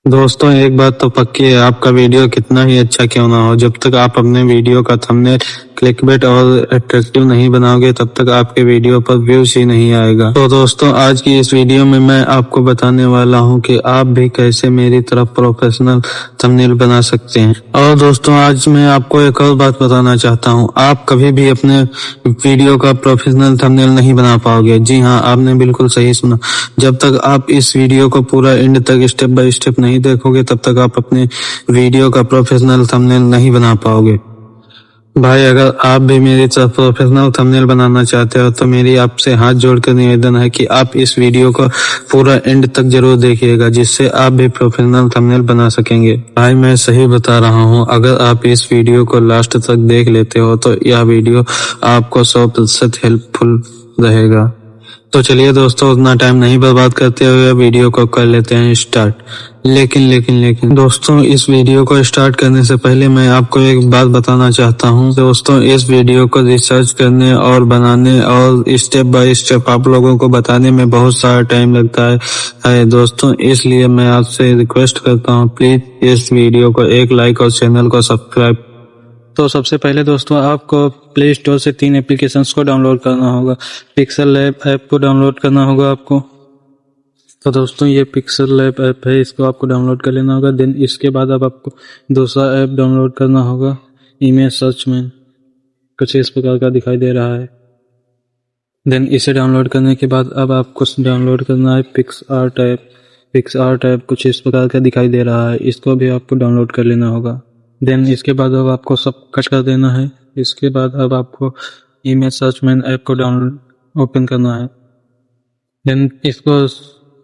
दोस्तों एक बात तो पक्की है, आपका वीडियो कितना ही अच्छा क्यों ना हो, जब तक आप अपने वीडियो का थंबनेल क्लिकबेट और अट्रैक्टिव नहीं बनाओगे तब तक आपके वीडियो पर व्यूज ही नहीं आएगा। तो दोस्तों आज की इस वीडियो में मैं आपको बताने वाला हूं कि आप भी कैसे मेरी तरह प्रोफेशनल थंबनेल बना सकते हैं। और दोस्तों आज मैं आपको एक और बात बताना चाहता हूं, आप कभी भी अपने वीडियो का प्रोफेशनल थंबनेल नहीं बना पाओगे। जी हाँ, आपने बिल्कुल सही सुना। जब तक आप इस वीडियो को पूरा एंड तक स्टेप बाय स्टेप नहीं देखोगे तब तक आप अपने वीडियो का प्रोफेशनल थंबनेल नहीं बना पाओगे। भाई अगर आप भी मेरी तरह प्रोफेशनल थंबनेल बनाना चाहते हो तो मेरी आपसे हाथ जोड़कर निवेदन है कि आप इस वीडियो को पूरा एंड तक जरूर देखिएगा, जिससे आप भी प्रोफेशनल थंबनेल बना सकेंगे। भाई मैं सही बता रहा हूँ, अगर आप इस वीडियो को लास्ट तक देख लेते हो तो यह वीडियो आपको 100% हेल्पफुल रहेगा। तो चलिए दोस्तों उतना टाइम नहीं बर्बाद करते हुए वीडियो को कर लेते हैं स्टार्ट। लेकिन दोस्तों इस वीडियो को स्टार्ट करने से पहले मैं आपको एक बात बताना चाहता हूं। दोस्तों इस वीडियो को रिसर्च करने और बनाने और स्टेप बाय स्टेप आप लोगों को बताने में बहुत सारा टाइम लगता है दोस्तों, इसलिए मैं आपसे रिक्वेस्ट करता हूं प्लीज इस वीडियो को एक लाइक और चैनल को सब्सक्राइब। तो सबसे पहले दोस्तों आपको प्ले स्टोर से 3 एप्लीकेशंस को डाउनलोड करना होगा। पिक्सल लैब ऐप को डाउनलोड करना होगा आपको। तो दोस्तों ये पिक्सल लैब ऐप है, इसको आपको डाउनलोड कर लेना होगा। देन इसके बाद अब आपको दूसरा ऐप डाउनलोड करना होगा, इमेज सर्च में कुछ इस प्रकार का दिखाई दे रहा है। देन इसे डाउनलोड करने के बाद अब आपको डाउनलोड करना है PicsArt app. PicsArt app कुछ इस प्रकार का दिखाई दे रहा है, इसको भी आपको डाउनलोड कर लेना होगा। देन इसके बाद अब आपको सब कट कर देना है। इसके बाद अब आपको इमेज सर्च मैन ऐप को डाउनलोड ओपन करना है। देन इसको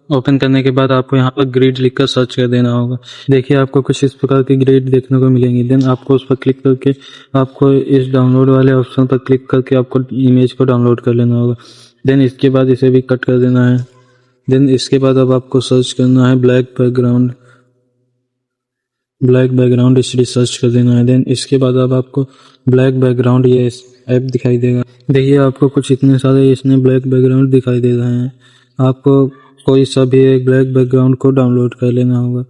ओपन करने के बाद आपको यहाँ पर ग्रिड लिखकर सर्च कर देना होगा। देखिए आपको कुछ इस प्रकार की ग्रिड देखने को मिलेंगी। देन आपको उस पर क्लिक करके आपको इस डाउनलोड वाले ऑप्शन पर क्लिक करके आपको इमेज को डाउनलोड कर लेना होगा। देन इसके बाद इसे भी कट कर देना है। देन इसके बाद अब आपको सर्च करना है ब्लैक बैकग्राउंड इसलिए सर्च कर देना है। देन इसके बाद अब आपको ब्लैक बैकग्राउंड ये ऐप दिखाई देगा। देखिए आपको कुछ इतने सारे इसमें ब्लैक बैकग्राउंड दिखाई दे रहे हैं। आपको कोई सा भी एक ब्लैक बैकग्राउंड को डाउनलोड कर लेना होगा।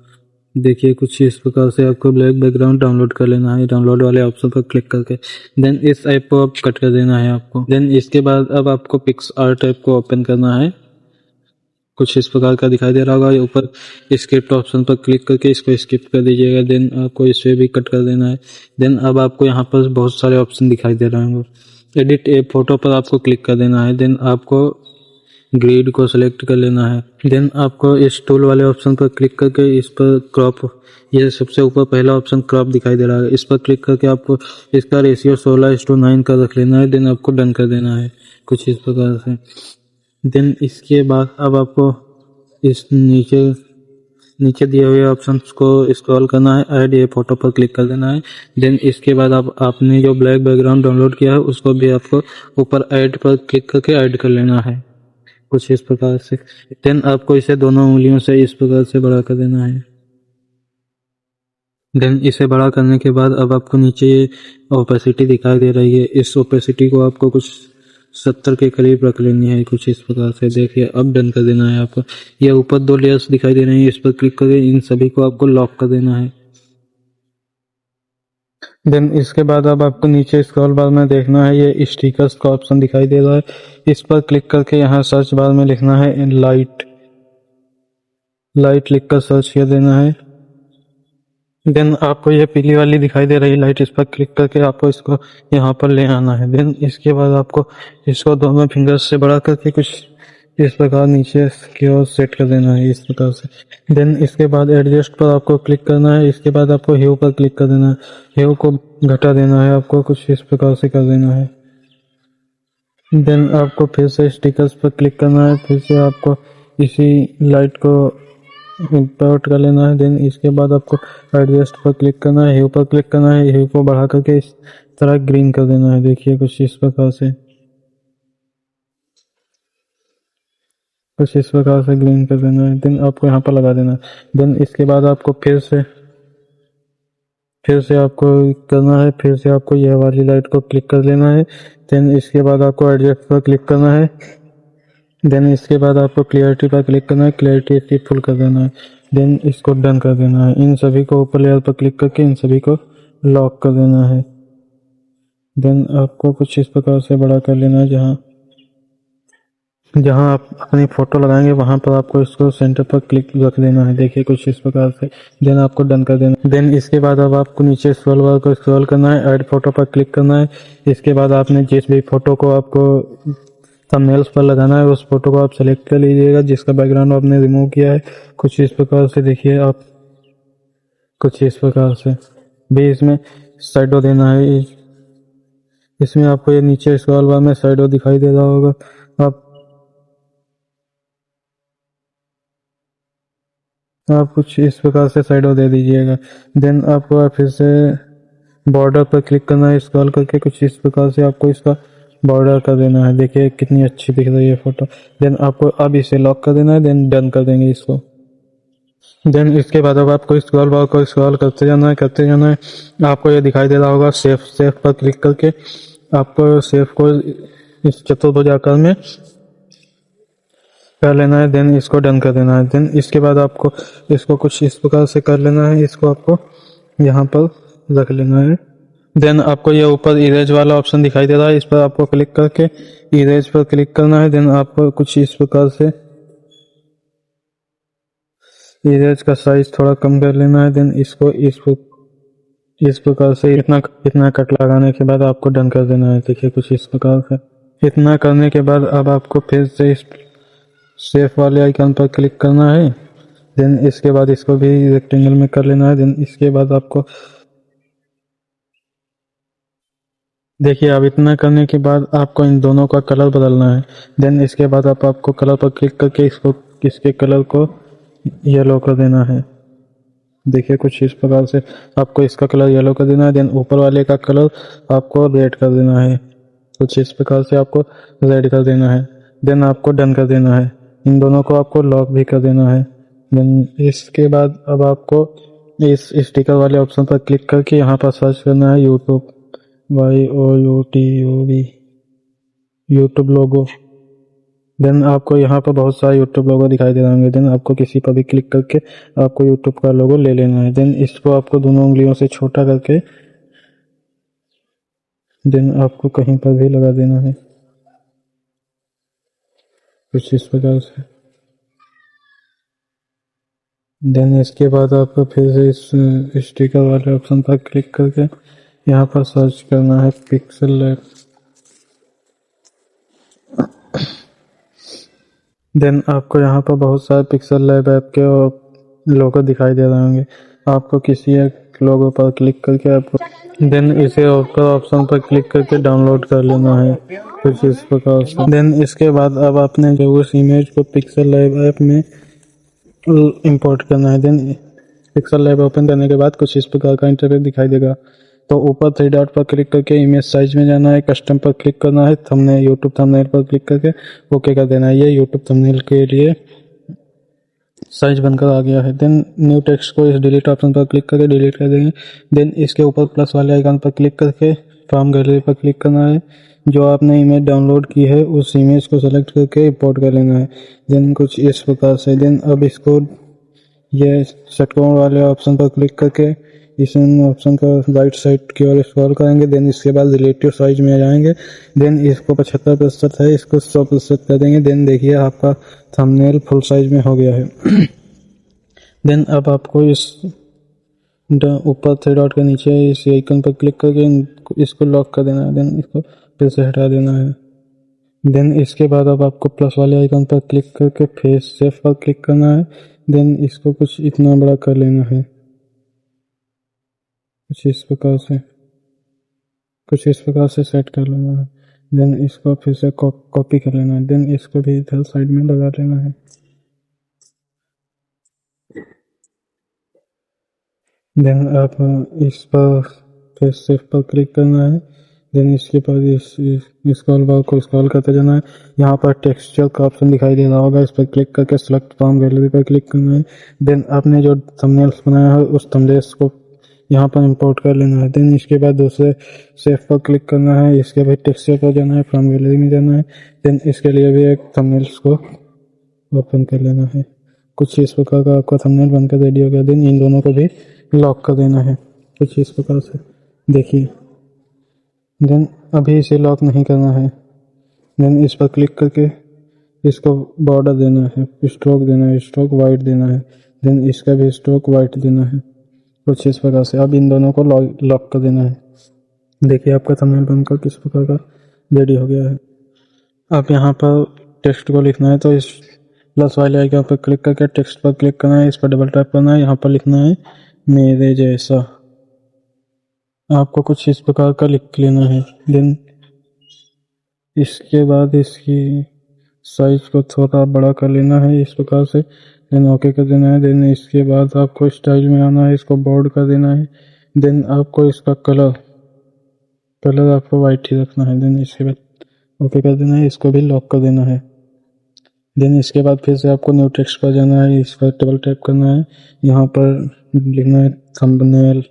देखिए कुछ इस प्रकार से आपको ब्लैक बैकग्राउंड डाउनलोड कर लेना है, डाउनलोड वाले ऑप्शन पर क्लिक करके। देन इस ऐप को अब कट कर देना है आपको। देन इसके बाद अब आपको पिक्स आर्ट ऐप को ओपन करना है। कुछ इस प्रकार का दिखाई दे रहा होगा, ऊपर स्क्रिप्ट ऑप्शन पर क्लिक करके इसको स्किप कर दीजिएगा। देन आपको इसे भी कट कर देना है। देन अब आपको यहाँ पर बहुत सारे ऑप्शन दिखाई दे रहे होंगे। एडिट ए फोटो पर आपको क्लिक कर देना है। देन आपको ग्रिड को सिलेक्ट कर लेना है। देन आपको इस टूल वाले ऑप्शन पर क्लिक करके इस पर क्रॉप, ये सबसे ऊपर पहला ऑप्शन क्रॉप दिखाई दे रहा है, इस पर क्लिक करके आपको इसका रेशियो 16:9 का रख लेना है। देन आपको डन कर देना है कुछ इस प्रकार से। देन इसके बाद अब आपको इस नीचे दिए हुए ऑप्शंस को स्क्रॉल करना है, ऐड ये फोटो पर क्लिक कर देना है। देन इसके बाद आपने जो ब्लैक बैकग्राउंड डाउनलोड किया है उसको भी आपको ऊपर ऐड पर क्लिक करके ऐड कर लेना है कुछ इस प्रकार से। देन आपको इसे दोनों उंगलियों से इस प्रकार से बड़ा कर देना है। देन इसे बड़ा करने के बाद अब आपको नीचे ये ओपेसिटी दिखाई दे रही है, इस ओपेसिटी को आपको कुछ 70 के करीब रख लेनी है कुछ इस प्रकार से। देखिए अब डन कर देना है आपको। ये ऊपर 2 लेयर्स दिखाई दे रही हैं, इस पर क्लिक करके इन सभी को आपको लॉक कर देना है। देन इसके बाद अब आपको नीचे स्क्रॉल बार में देखना है, ये स्टिकर्स का ऑप्शन दिखाई दे रहा है, इस पर क्लिक करके यहाँ सर्च बार में लिखना है लाइट लिखकर सर्च कर देना है। देन आपको ये पीली वाली दिखाई दे रही लाइट, इस पर क्लिक करके आपको इसको यहाँ पर ले आना है। देन इसके बाद आपको इसको दोनों फिंगर्स से बढ़ा करके कुछ इस प्रकार नीचे की ओर सेट कर देना है इस प्रकार से। देन इसके बाद एडजस्ट पर आपको क्लिक करना है। इसके बाद आपको ह्यू पर क्लिक कर देना है, ह्यू को घटा देना है, आपको कुछ इस प्रकार से कर देना है। देन आपको फिर से स्टिकर्स पर क्लिक करना है, फिर से आपको इसी लाइट को इंपोर्ट कर लेना है। देन इसके बाद आपको एडजस्ट पर क्लिक करना है, ह्यू पर क्लिक करना है, ह्यू को बढ़ा करके इस तरह ग्रीन कर देना है। देखिए कुछ इस प्रकार से ग्रीन कर देना है। देन आपको यहाँ पर लगा देना है। देन इसके बाद आपको फिर से आपको करना है, फिर से आपको यह वाली लाइट को क्लिक कर लेना है। देन इसके बाद आपको एडजस्ट पर क्लिक करना है। देन इसके बाद आपको क्लियरिटी पर क्लिक करना है, क्लियरिटी इसकी फुल कर देना है। देन इसको डन कर देना है। इन सभी को ऊपर लेयर पर क्लिक करके इन सभी को लॉक कर देना है। देन आपको कुछ इस प्रकार से बड़ा कर लेना है, जहां आप अपनी फोटो लगाएंगे वहां पर आपको इसको सेंटर पर क्लिक रख देना है। देखिए कुछ इस प्रकार से। देन आपको डन कर देना। देन इसके बाद अब आपको नीचे स्क्रॉल बार को स्क्रॉल करना है, ऐड फोटो पर क्लिक करना है। इसके बाद आपने जिस भी फोटो को आपको थंबनेल्स पर लगाना है उस फोटो को आप सेलेक्ट कर लीजिएगा जिसका बैकग्राउंड आपने रिमूव किया है। कुछ इस प्रकार से देखिए आप, कुछ इस प्रकार से भी इसमें शैडो देना है। इसमें आपको ये नीचे स्क्रॉल बार में शैडो दिखाई दे रहा होगा, आप कुछ इस प्रकार से शैडो दे दीजिएगा। देन आपको फिर से बॉर्डर पर क्लिक करना है, स्क्रॉल करके कुछ इस प्रकार से आपको इसका बॉर्डर कर देना है। देखिए कितनी अच्छी दिख रही है फोटो। देन आपको अब इसे लॉक कर देना है, देन डन कर देंगे इसको। देन इसके बाद अब आपको स्क्रॉल बार को स्क्रॉल करते जाना है। आपको ये दिखाई दे रहा होगा सेव पर क्लिक करके आपको सेव को इस चतुर्भुज आकार में कर लेना है। देन इसको डन कर देना है। देन इसके बाद आपको इसको कुछ इस प्रकार से कर लेना है, इसको आपको यहाँ पर रख लेना है। देन आपको ये ऊपर इरेज वाला ऑप्शन दिखाई दे रहा है, इस पर आपको क्लिक करके इरेज पर क्लिक करना है। देन आपको कुछ इस प्रकार से इरेज का साइज थोड़ा कम कर लेना है। देन इसको इस प्रकार से इतना कट लगाने के बाद आपको डन कर देना है। देखिए कुछ इस प्रकार से। इतना करने के बाद अब आपको फिर से इस सेव वाले आइकन पर क्लिक करना है। देन इसके बाद इसको भी रेक्टेंगल में कर लेना है। देन इसके बाद आपको देखिए अब इतना करने के बाद आपको इन दोनों का कलर बदलना है। देन इसके बाद आपको कलर पर क्लिक करके इसके कलर को येलो कर देना है। देखिए कुछ इस प्रकार से आपको इसका कलर येलो कर देना है। देन ऊपर वाले का कलर आपको रेड कर देना है। कुछ इस प्रकार से आपको रेड कर देना है। देन आपको डन कर देना है। इन दोनों को आपको लॉक भी कर देना है। देन इसके बाद अब आपको इस स्टिकर वाले ऑप्शन पर क्लिक करके यहाँ पर सर्च करना है YouTube, YOUTUB, YouTube logo. Then आपको यहाँ पर बहुत सारे यूट्यूब लोगो दिखाई दे रहे होंगे। देन आपको किसी पर भी क्लिक करके आपको यूट्यूब का लोगो ले लेना है। देन इसको आपको दोनों उंगलियों से छोटा करके देन आपको कहीं पर भी लगा देना है, कुछ इस प्रकार से। देन इसके बाद आपको फिर से इस स्टिकर वाले ऑप्शन पर क्लिक करके यहाँ पर सर्च करना है पिक्सल लैब। देन आपको यहाँ पर बहुत सारे पिक्सल लैब ऐप के लोगो दिखाई दे रहे होंगे। आपको किसी एक लोगो पर क्लिक करके आपको देन इसे ऊपर ऑप्शन पर क्लिक करके डाउनलोड कर लेना है, कुछ इस प्रकार से। देन इसके बाद अब आपने जो उस इमेज को पिक्सल लैब ऐप में इंपोर्ट करना है। देन पिक्सल लैब ओपन करने के बाद कुछ इस प्रकार का इंटरफेस दिखाई देगा। तो ऊपर 3 डॉट पर क्लिक करके इमेज साइज में जाना है, कस्टम पर क्लिक करना है, थंबनेल यूट्यूब थंबनेल पर क्लिक करके ओके कर देना है। ये यूट्यूब थंबनेल के लिए साइज बनकर आ गया है। देन न्यू टेक्स्ट को इस डिलीट ऑप्शन पर क्लिक करके डिलीट कर देंगे। देन इसके ऊपर प्लस वाले आइकन पर क्लिक करके फ्रॉम गैलरी पर क्लिक करना है। जो आपने इमेज डाउनलोड की है उस इमेज को सेलेक्ट करके इंपोर्ट कर लेना है। देन कुछ इस प्रकार से। देन अब इसको ये षटकोण वाले ऑप्शन पर क्लिक करके इस ऑप्शन का राइट साइड की ओर स्क्रॉल करेंगे। देन इसके बाद रिलेटिव साइज में जाएंगे। देन इसको 75% है, इसको 100% कर देंगे। देन देखिए आपका थंबनेल फुल साइज में हो गया है। देन अब आपको इस ऊपर 3 डॉट के नीचे इस आइकन पर क्लिक करके इसको लॉक कर देना है। देन इसको फिर से हटा देना है। देन इसके बाद अब आपको प्लस वाले आइकन पर क्लिक करके फेस सेव पर क्लिक करना है। देन इसको कुछ इतना बड़ा कर लेना है, कुछ इस प्रकार से सेट कर लेना है। देन इसको फिर से कॉपी कर लेना है। देन इसको भी इधर साइड में लगा लेना है। देन आप इस पर फेस सेव पर क्लिक करना है। देन इसके बाद इस स्क्रॉल बार को स्क्रॉल करते जाना है। यहाँ पर टेक्सचर का ऑप्शन दिखाई दे रहा होगा, इस पर क्लिक करके सेलेक्ट फ्रॉम गैलरी पर क्लिक करना है। देन आपने जो थंबनेल्स बनाया है उस थंबनेल्स को यहाँ पर इंपोर्ट कर लेना है। देन इसके बाद दूसरे सेव पर क्लिक करना है। इसके बाद टेक्सचर पर जाना है, फ्रॉम गैलरी में जाना है। देन इसके लिए भी एक थंबनेल्स को ओपन कर लेना है। कुछ इस प्रकार का आपका थंबनेल बनकर रेडी हो गया। देन इन दोनों को भी लॉक कर देना है कुछ इस प्रकार से, देखिए। देन अभी इसे लॉक नहीं करना है। देन इस पर क्लिक करके इसको बॉर्डर देना है, स्ट्रोक देना है, स्ट्रोक वाइट देना है। देन इसका भी स्ट्रोक वाइट देना है कुछ इस प्रकार से। अब इन दोनों को लॉक कर देना है। देखिए आपका थंबनेल बनकर किस प्रकार का रेडी हो गया है। अब यहाँ पर टेक्स्ट को लिखना है तो इस प्लस वाले आइकन पर क्लिक करके टेक्स्ट पर क्लिक करना है, इस पर डबल टैप करना है, यहाँ पर लिखना है मेरे जैसा। आपको कुछ इस प्रकार का लिख लेना है। देन इसके बाद इसकी साइज को थोड़ा बड़ा कर लेना है इस प्रकार से। देन ओके कर देना है। देन इसके बाद आपको स्टाइल में आना है, इसको बोल्ड कर देना है। देन आपको इसका कलर आपको वाइट ही रखना है। देन इसके बाद ओके कर देना है, इसको भी लॉक कर देना है। देन इसके बाद फिर से आपको न्यू टेक्स्ट पर जाना है, इस पर डबल टैप करना है, यहाँ पर लिखना है थंबनेल।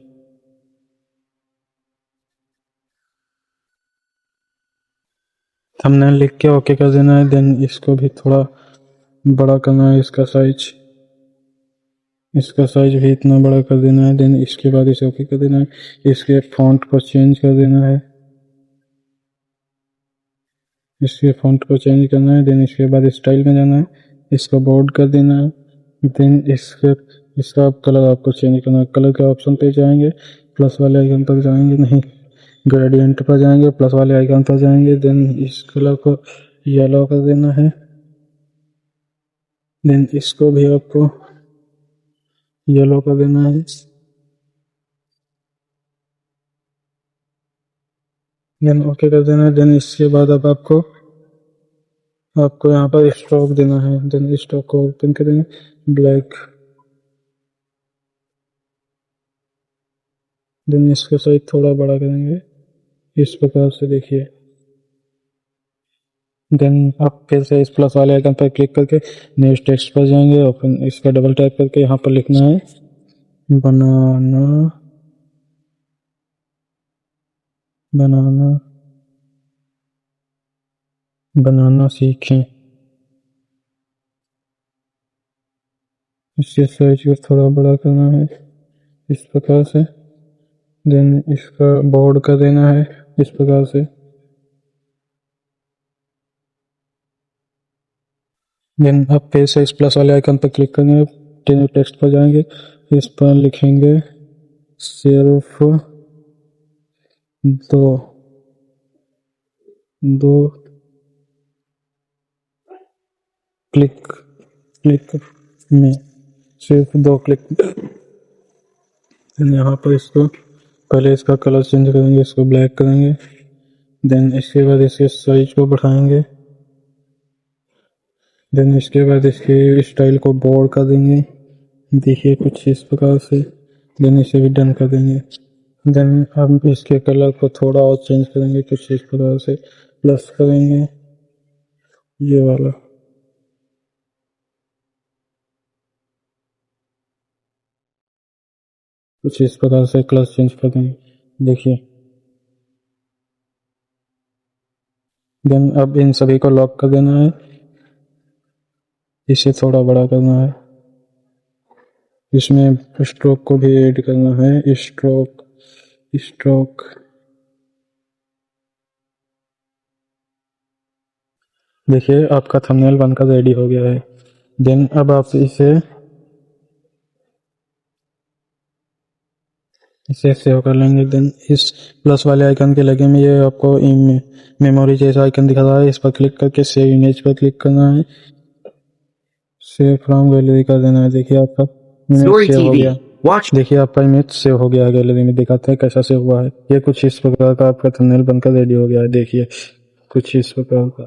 थंबनेल लिख के ओके कर देना है। देन इसको भी थोड़ा बड़ा करना है, इसका साइज भी इतना बड़ा कर देना है। देन इसके बाद इसे ओके कर देना है। इसके फॉन्ट को चेंज कर देना है, इसके फॉन्ट को चेंज करना है। देन इसके बाद स्टाइल में जाना है, इसको बोल्ड कर देना है। देन इसका कलर आपको चेंज करना है। कलर के ऑप्शन पे जाएंगे, प्लस वाले आइकन पर जाएंगे, नहीं ग्रेडियंट पर जाएंगे, प्लस वाले आइकन पर जाएंगे। देन इस कलर को येलो कर देना है। देन इसको भी आपको येलो कर देना है। देन ओके कर देना है। देन इसके बाद अब आपको यहाँ पर स्ट्रोक देना है। देन स्ट्रोक को ओपन करेंगे, ब्लैक। देन इसका साइज थोड़ा बड़ा करेंगे इस प्रकार से, देखिए। देन आप फिर से इस प्लस वाले आइकन पर क्लिक करके नेक्स्ट टेक्स्ट पर जाएंगे, ओपन इस पर डबल टैप करके यहाँ पर लिखना है बनाना सीखें। इसके साइज को थोड़ा बड़ा करना है इस प्रकार से। देन इसका बोर्ड कर देना है इस प्रकार से। देन आप फिर से इस प्लस वाले आइकन पर क्लिक करेंगे, टेक्स्ट पर जाएंगे, इस पर लिखेंगे सिर्फ दो क्लिक में, सिर्फ 2 क्लिक। यहाँ पर इसको पहले इसका कलर चेंज करेंगे, इसको ब्लैक करेंगे। देन इसके बाद इसके साइज को बढ़ाएंगे। देन इसके बाद इसके स्टाइल को बोल्ड कर देंगे, देखिए कुछ इस प्रकार से। देन इसे भी डन कर देंगे। देन हम इसके कलर को थोड़ा और चेंज करेंगे कुछ इस प्रकार से, प्लस करेंगे ये वाला। कुछ इस प्रकार से कलर चेंज कर देंगे, देखिए। देन अब इन सभी को लॉक कर देना है, इसे थोड़ा बड़ा करना है, इसमें स्ट्रोक को भी ऐड करना है, स्ट्रोक। देखिए आपका थंबनेल बनकर रेडी हो गया है। देन अब आप इसे सेव कर लेंगे। देन इस प्लस वाले आइकन के लगे में ये आपको मेमोरी जैसा आइकन दिखा रहा है, इस पर क्लिक करके सेव इमेज पर क्लिक करना है, सेव फ्रॉम गैलरी कर देना है। देखिए आपका इमेज सेव हो गया। देखिए आपका इमेज सेव हो गया गैलरी में, दिखाते हैं कैसा सेव हुआ है। ये कुछ इस प्रकार का आपका थंबनेल बनकर रेडी हो गया है, देखिए कुछ इस प्रकार का।